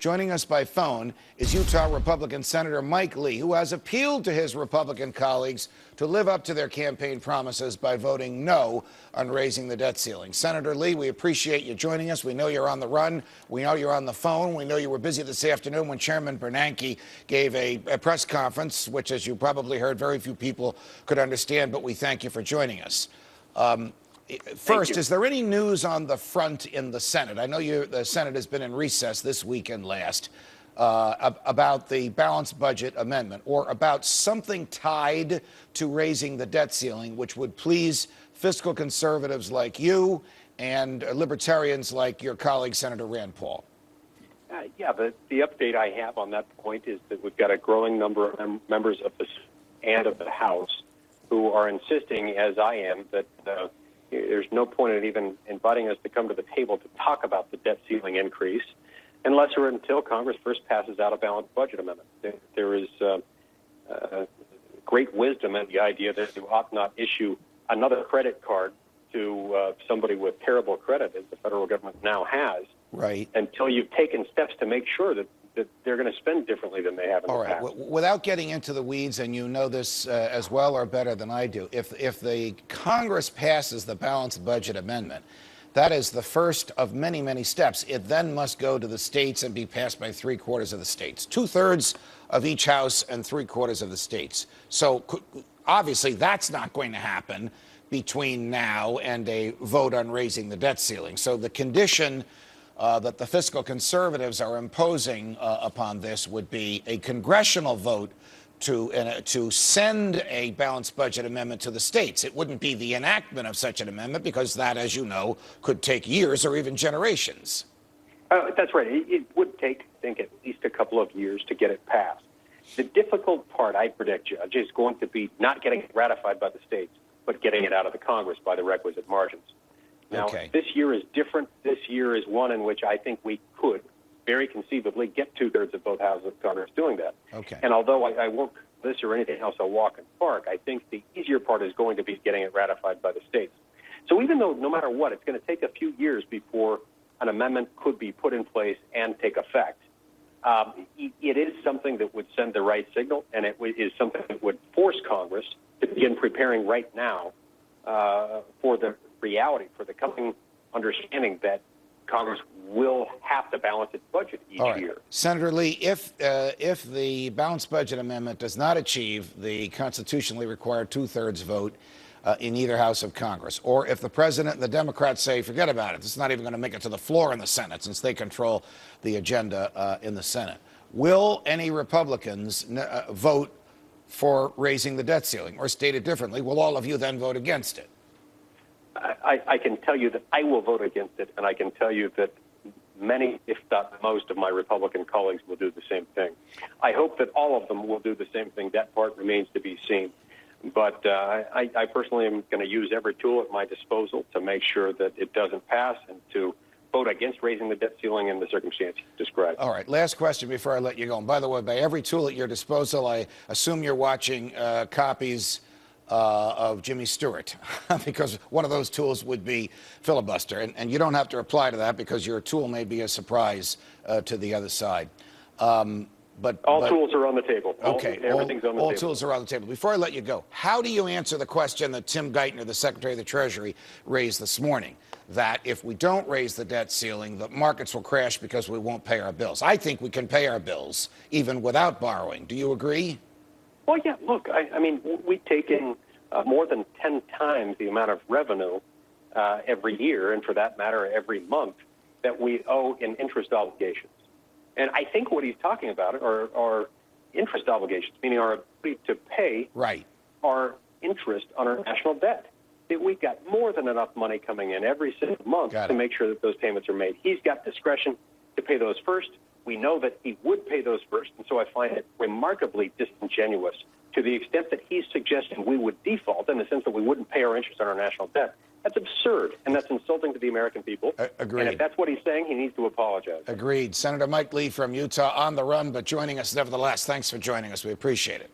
Joining us by phone is Utah Republican Senator Mike Lee, who has appealed to his Republican colleagues to live up to their campaign promises by voting no on raising the debt ceiling. Senator Lee, we appreciate you joining us. We know you're on the run. We know you're on the phone. We know you were busy this afternoon when Chairman Bernanke gave a press conference, which, as you probably heard, very few people could understand, but we thank you for joining us. First, is there any news on the front in the Senate? I know the Senate has been in recess this week and last about the balanced budget amendment or about something tied to raising the debt ceiling, which would please fiscal conservatives like you and libertarians like your colleague, Senator Rand Paul. Yeah, the update I have on that point is that we've got a growing number of members of the Senate and of the House who are insisting, as I am, that there's no point in even inviting us to come to the table to talk about the debt ceiling increase unless or until Congress first passes out a balanced budget amendment. There is great wisdom in the idea that you ought not issue another credit card to somebody with terrible credit, as the federal government now has, right, until you've taken steps to make sure that they're going to spend differently than they have in the past. All right. Without getting into the weeds, and you know this as well or better than I do, if the Congress passes the balanced budget amendment, that is the first of many, many steps. It then must go to the states and be passed by 3/4 of the states, 2/3 of each house and 3/4 of the states. So obviously that's not going to happen between now and a vote on raising the debt ceiling. So the condition that the fiscal conservatives are imposing upon this would be a congressional vote to send a balanced budget amendment to the states. It wouldn't be the enactment of such an amendment because that, as you know, could take years or even generations. That's right. It would take, I think, at least a couple of years to get it passed. The difficult part, I predict, Judge, is going to be not getting it ratified by the states, but getting it out of the Congress by the requisite margins. Now, This year is different. This year is one in which I think we could very conceivably get 2/3 of both houses of Congress doing that. Okay. And although I won't this or anything else, I'll walk and park, I think the easier part is going to be getting it ratified by the states. So even though no matter what, it's going to take a few years before an amendment could be put in place and take effect, it is something that would send the right signal, and it is something that would force Congress to begin preparing right now for the reality, for the coming understanding that Congress will have to balance its budget each year. Senator Lee, if the balanced budget amendment does not achieve the constitutionally required 2/3 vote in either house of Congress, or if the president and the Democrats say, forget about it, it's not even going to make it to the floor in the Senate since they control the agenda in the Senate, will any Republicans vote for raising the debt ceiling? Or stated differently, will all of you then vote against it? I can tell you that I will vote against it, and I can tell you that many, if not most, of my Republican colleagues will do the same thing. I hope that all of them will do the same thing. That part remains to be seen. But I personally am going to use every tool at my disposal to make sure that it doesn't pass and to vote against raising the debt ceiling in the circumstances described. All right. Last question before I let you go. And by the way, by every tool at your disposal, I assume you're watching copies of Jimmy Stewart, because one of those tools would be filibuster. And you don't have to reply to that because your tool may be a surprise to the other side. But all tools are on the table. Okay. Everything's on the table. All tools are on the table. Before I let you go, how do you answer the question that Tim Geithner, the Secretary of the Treasury, raised this morning, that if we don't raise the debt ceiling, the markets will crash because we won't pay our bills? I think we can pay our bills even without borrowing. Do you agree? Well, yeah, look, I mean, we take in more than 10 times the amount of revenue every year, and for that matter, every month, that we owe in interest obligations. And I think what he's talking about are interest obligations, meaning our ability to pay our interest on our national debt. That we've got more than enough money coming in every single month to make sure that those payments are made. He's got discretion to pay those first. We know that he would pay those first, and so I find it remarkably disingenuous to the extent that he's suggesting we would default in the sense that we wouldn't pay our interest on our national debt. That's absurd, and that's insulting to the American people. Agreed. And if that's what he's saying, he needs to apologize. Agreed. Senator Mike Lee from Utah, on the run, but joining us nevertheless. Thanks for joining us. We appreciate it.